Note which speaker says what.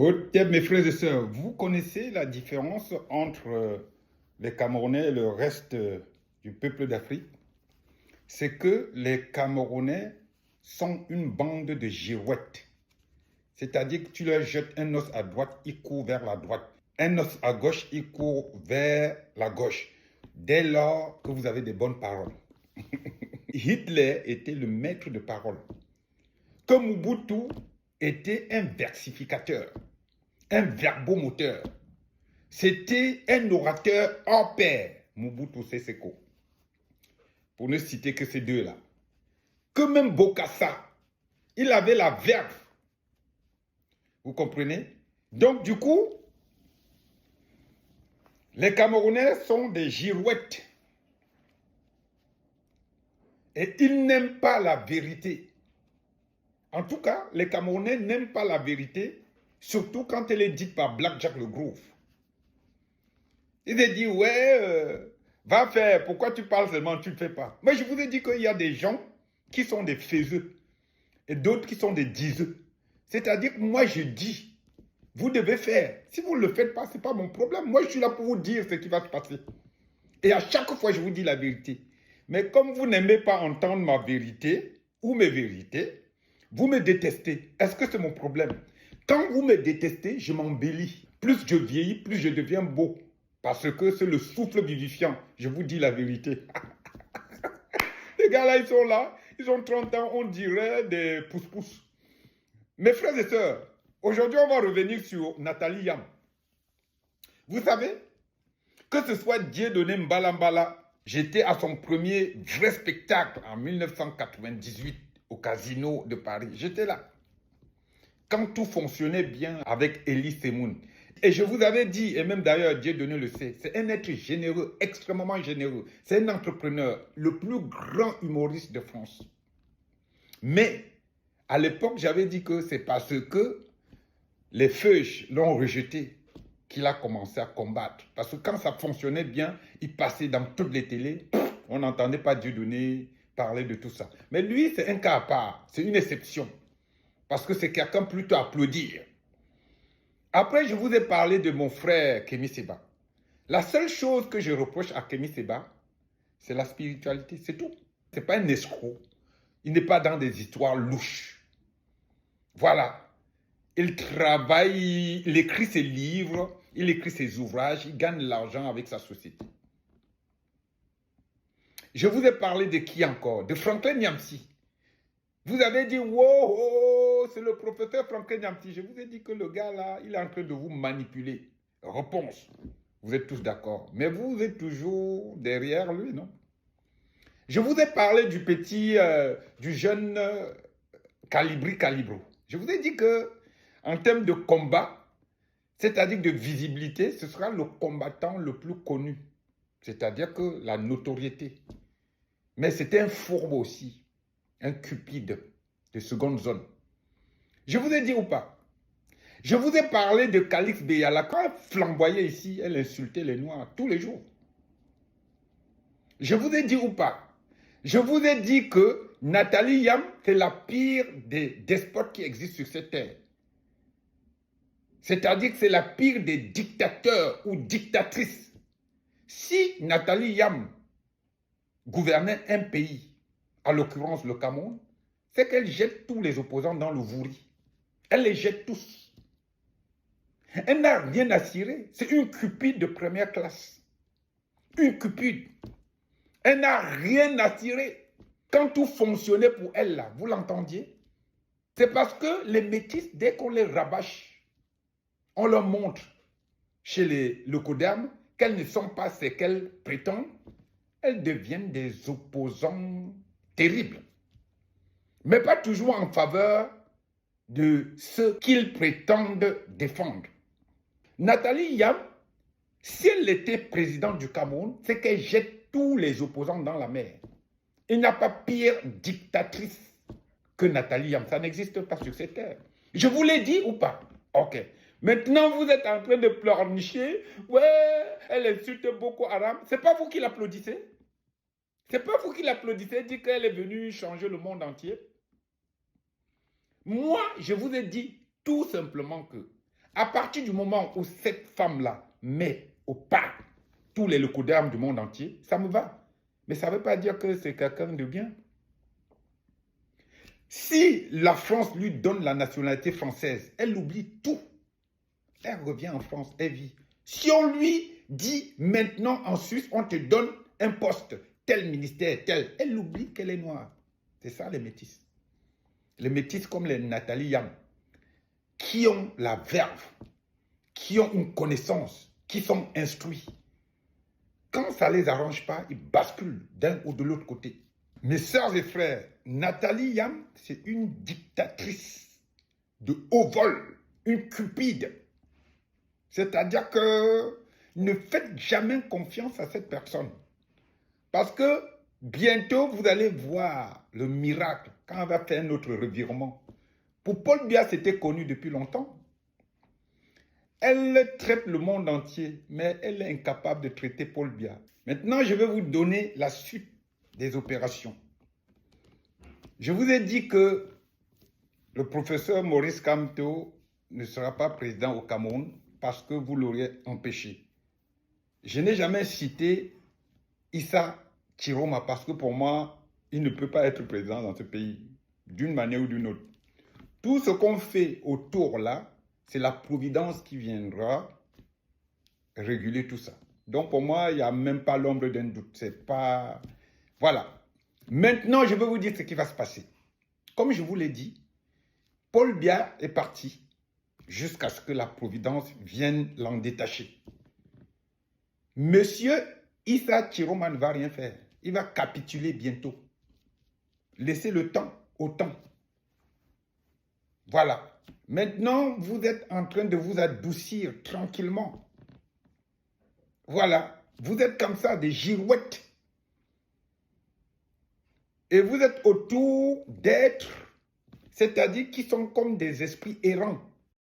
Speaker 1: Ok, mes frères et sœurs, vous connaissez la différence entre les Camerounais et le reste du peuple d'Afrique? C'est que les Camerounais sont une bande de girouettes. C'est-à-dire que tu leur jettes un os à droite, ils courent vers la droite. Un os à gauche, ils courent vers la gauche. Dès lors que vous avez des bonnes paroles. Hitler était le maître de parole. Que Mobutu était un versificateur, un verbomoteur. C'était un orateur hors pair, Mobutu Sese Seko, pour ne citer que ces deux-là. Que même Bokassa, il avait la verve. Vous comprenez? Donc du coup, les Camerounais sont des girouettes. Et ils n'aiment pas la vérité. En tout cas, les Camerounais n'aiment pas la vérité, surtout quand elle est dite par Black Jack le Groove. Il a dit, ouais, va faire, pourquoi tu parles seulement, tu ne fais pas. Mais je vous ai dit qu'il y a des gens qui sont des faiseux et d'autres qui sont des diseux. C'est-à-dire que moi je dis, vous devez faire. Si vous ne le faites pas, ce n'est pas mon problème. Moi je suis là pour vous dire ce qui va se passer. Et à chaque fois, je vous dis la vérité. Mais comme vous n'aimez pas entendre ma vérité ou mes vérités, vous me détestez. Est-ce que c'est mon problème? Quand vous me détestez, je m'embellis. Plus je vieillis, plus je deviens beau. Parce que c'est le souffle vivifiant. Je vous dis la vérité. Les gars là, ils sont là. Ils ont 30 ans, on dirait des pousse-pousse. Mes frères et sœurs, aujourd'hui, on va revenir sur Nathalie Yam. Vous savez, que ce soit Dieudonné Mbala Mbala, j'étais à son premier vrai spectacle en 1998 au Casino de Paris. J'étais là. Quand tout fonctionnait bien avec Elie Semoun. Et je vous avais dit, et même d'ailleurs Dieudonné le sait, c'est un être généreux, extrêmement généreux. C'est un entrepreneur, le plus grand humoriste de France. Mais à l'époque, j'avais dit que c'est parce que les feuilles l'ont rejeté qu'il a commencé à combattre. Parce que quand ça fonctionnait bien, il passait dans toutes les télés, on n'entendait pas Dieudonné parler de tout ça. Mais lui, c'est un cas à part, c'est une exception. Parce que c'est quelqu'un plutôt à applaudir. Après, je vous ai parlé de mon frère Kémy Séba. La seule chose que je reproche à Kémy Séba, c'est la spiritualité, c'est tout. Ce n'est pas un escroc. Il n'est pas dans des histoires louches. Voilà. Il travaille, il écrit ses livres, il écrit ses ouvrages, il gagne de l'argent avec sa société. Je vous ai parlé de qui encore? De Franklin Nyamsi. Vous avez dit, wow, c'est le professeur Franklin Nyamsi. Je vous ai dit que le gars là, il est en train de vous manipuler. Réponse. Vous êtes tous d'accord. Mais vous êtes toujours derrière lui, non? Je vous ai parlé du petit, du jeune Calibri Calibro. Je vous ai dit que en termes de combat, c'est-à-dire de visibilité, ce sera le combattant le plus connu. C'est-à-dire que la notoriété. Mais c'était un fourbe aussi, un cupide de seconde zone. Je vous ai dit ou pas? Je vous ai parlé de Calix Beyala. Quand elle flamboyait ici, elle insultait les Noirs tous les jours. Je vous ai dit ou pas? Je vous ai dit que Nathalie Yam, c'est la pire des despotes qui existent sur cette terre. C'est-à-dire que c'est la pire des dictateurs ou dictatrices. Si Nathalie Yam gouvernait un pays, en l'occurrence le Cameroun, c'est qu'elle jette tous les opposants dans le vouri. Elle les jette tous. Elle n'a rien à cirer. C'est une cupide de première classe. Une cupide. Elle n'a rien à tirer. Quand tout fonctionnait pour elle, là, vous l'entendiez? C'est parce que les métis, dès qu'on les rabâche, on leur montre chez le Coderme qu'elles ne sont pas ce qu'elles prétendent, elles deviennent des opposants terribles. Mais pas toujours en faveur de ceux qu'ils prétendent défendre. Nathalie Yam, si elle était présidente du Cameroun, c'est qu'elle jette tous les opposants dans la mer. Il n'y a pas pire dictatrice que Nathalie Yam. Ça n'existe pas sur cette terre. Je vous l'ai dit ou pas? Ok. Maintenant, vous êtes en train de pleurnicher. Ouais, elle insulte Boko Haram. C'est pas vous qui l'applaudissez. C'est pas vous qui l'applaudissez, dit qu'elle est venue changer le monde entier. Moi, je vous ai dit tout simplement que À partir du moment où cette femme-là met au pas tous les leucodermes du monde entier, ça me va. Mais ça ne veut pas dire que c'est quelqu'un de bien. Si la France lui donne la nationalité française, elle oublie tout. Elle revient en France, elle vit. Si on lui dit maintenant en Suisse, on te donne un poste, tel ministère, tel, elle oublie qu'elle est noire. C'est ça les métis. Les métis comme les Nathalie Yam, qui ont la verve, qui ont une connaissance, qui sont instruits. Quand ça ne les arrange pas, ils basculent d'un ou de l'autre côté. Mes sœurs et frères, Nathalie Yam, c'est une dictatrice de haut vol, une cupide. C'est-à-dire que ne faites jamais confiance à cette personne. Parce que bientôt, vous allez voir le miracle quand elle va faire notre revirement. Pour Paul Biya, c'était connu depuis longtemps. Elle traite le monde entier, mais elle est incapable de traiter Paul Biya. Maintenant, je vais vous donner la suite des opérations. Je vous ai dit que le professeur Maurice Kamto ne sera pas président au Cameroun parce que vous l'auriez empêché. Je n'ai jamais cité Issa Chiroma parce que pour moi, il ne peut pas être président dans ce pays, d'une manière ou d'une autre. Tout ce qu'on fait autour là, c'est la providence qui viendra réguler tout ça. Donc pour moi, il n'y a même pas l'ombre d'un doute. C'est pas... Voilà. Maintenant, je vais vous dire ce qui va se passer. Comme je vous l'ai dit, Paul Biya est parti jusqu'à ce que la providence vienne l'en détacher. Monsieur Issa Chiroma ne va rien faire. Il va capituler bientôt. Laissez le temps au temps. Voilà. Maintenant, vous êtes en train de vous adoucir tranquillement. Voilà. Vous êtes comme ça, des girouettes. Et vous êtes autour d'êtres, c'est-à-dire qui sont comme des esprits errants.